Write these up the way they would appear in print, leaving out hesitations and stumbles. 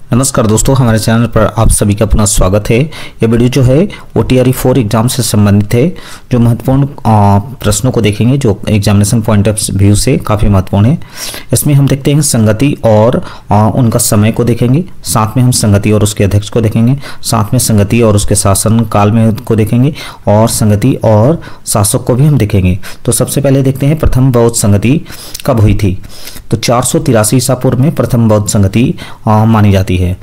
नमस्कार दोस्तों, हमारे चैनल पर आप सभी का पुनः स्वागत है। ये वीडियो जो है वो TRE 4 एग्जाम से संबंधित है। जो महत्वपूर्ण प्रश्नों को देखेंगे जो एग्जामिनेशन पॉइंट ऑफ व्यू से काफ़ी महत्वपूर्ण है। इसमें हम देखते हैं संगति और उनका समय को देखेंगे, साथ में हम संगति और उसके अध्यक्ष को देखेंगे, साथ में संगति और उसके शासन काल में को देखेंगे और संगति और शासक को भी हम देखेंगे। तो सबसे पहले देखते हैं प्रथम बौद्ध संगति कब हुई थी। तो 483 ईसा पूर्व में प्रथम बौद्ध संगति मानी जाती है,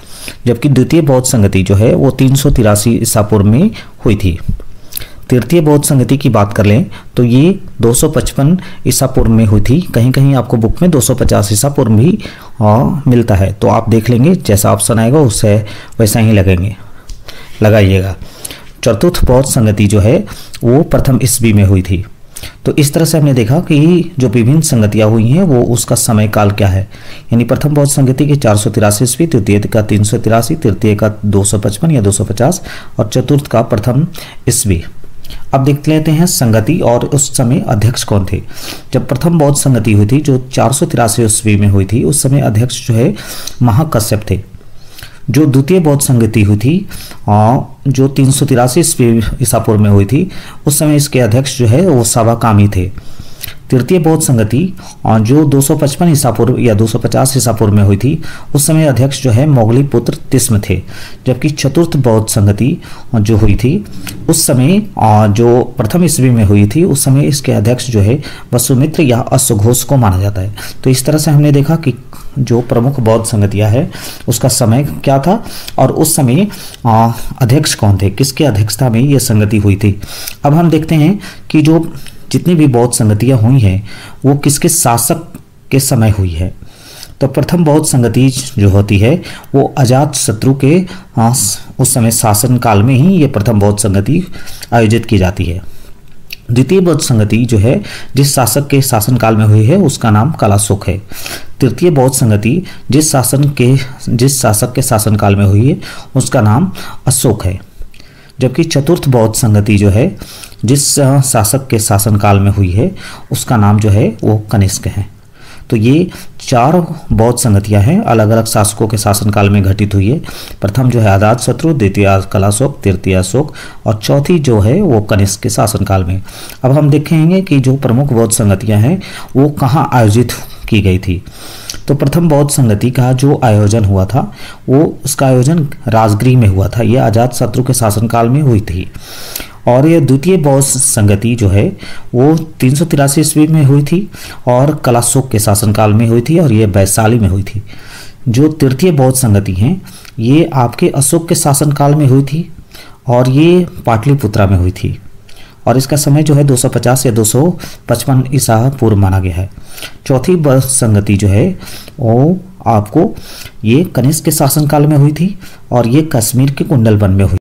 जबकि द्वितीय बौद्ध संगति जो है वो 383 ईसा पूर्व में हुई थी। तृतीय बौद्ध संगति की बात कर लें तो ये 255 ईसा पूर्व में हुई थी। कहीं कहीं आपको बुक में 250 ईसा पूर्व भी मिलता है, तो आप देख लेंगे, जैसा ऑप्शन आएगा उससे वैसा ही लगाइएगा। चतुर्थ बौद्ध संगति जो है वो प्रथम ईस्वी में हुई थी। तो इस तरह से हमने देखा कि जो विभिन्न संगतियां हुई हैं वो उसका समय काल क्या है। यानी प्रथम बौद्ध संगति की 483 ईस्वी, द्वितीय का 383, तृतीय का 255 या 250 और चतुर्थ का प्रथम ईस्वी। अब देख लेते हैं संगति और उस समय अध्यक्ष कौन थे। जब प्रथम बौद्ध संगति हुई थी जो 483 ईस्वी में हुई थी, उस समय अध्यक्ष जो है महाकश्यप थे। जो द्वितीय बौद्ध संगति हुई थी जो 383 ईसा पूर्व में हुई थी, उस समय इसके अध्यक्ष जो है वो सावाकामी थे। तृतीय बौद्ध संगति जो 255 ईसा पूर्व या 250 ईसा पूर्व में हुई थी, उस समय अध्यक्ष जो है मोगली पुत्र तिस्म थे। जबकि चतुर्थ बौद्ध संगति जो हुई थी उस समय जो प्रथम ईस्वी में हुई थी, उस समय इसके अध्यक्ष जो है वसुमित्र या अश्वघोष को माना जाता है। तो इस तरह से हमने देखा कि जो प्रमुख बौद्ध संगतियां है उसका समय क्या था और उस समय अध्यक्ष कौन थे, किसके अध्यक्षता में ये संगति हुई थी। अब हम देखते हैं कि जो जितनी भी बौद्ध संगतियां हुई हैं वो किसके शासक के समय हुई है। तो प्रथम बौद्ध संगति जो होती है वो अजात शत्रु के उस समय शासन काल में ही ये प्रथम बौद्ध संगति आयोजित की जाती है। द्वितीय बौद्ध संगति जो है जिस शासक के शासन काल में हुई है उसका नाम कलाशोक है। तृतीय बौद्ध संगति जिस शासक के शासन काल में हुई है उसका नाम अशोक है। जबकि चतुर्थ बौद्ध संगति जो है जिस शासक के शासन काल में हुई है उसका नाम जो है वो कनिष्क है। तो ये चार बौद्ध संगतियां हैं, अलग अलग शासकों के शासनकाल में घटित हुई है। प्रथम जो है अजात शत्रु, द्वितीय कलाशोक, तृतीय अशोक और चौथी जो है वो कनिष्क के शासनकाल में। अब हम देखेंगे कि जो प्रमुख बौद्ध संगतियां हैं वो कहाँ आयोजित की गई थी। तो प्रथम बौद्ध संगति का जो आयोजन हुआ था वो उसका आयोजन राजगृह में हुआ था। यह अजात शत्रु के शासनकाल में हुई थी। और ये द्वितीय बौद्ध संगति जो है वो 383 ईस्वी में हुई थी और कलाशोक के शासनकाल में हुई थी और ये वैशाली में हुई थी। जो तृतीय बौद्ध संगति हैं ये आपके अशोक के शासनकाल में हुई थी और ये पाटलिपुत्रा में हुई थी और इसका समय जो है 250 या 255 ईसा पूर्व माना गया है। चौथी बौद्ध संगति जो है वो आपको ये कनिष्क के शासनकाल में हुई थी और ये कश्मीर के कुंडल वन में हुई।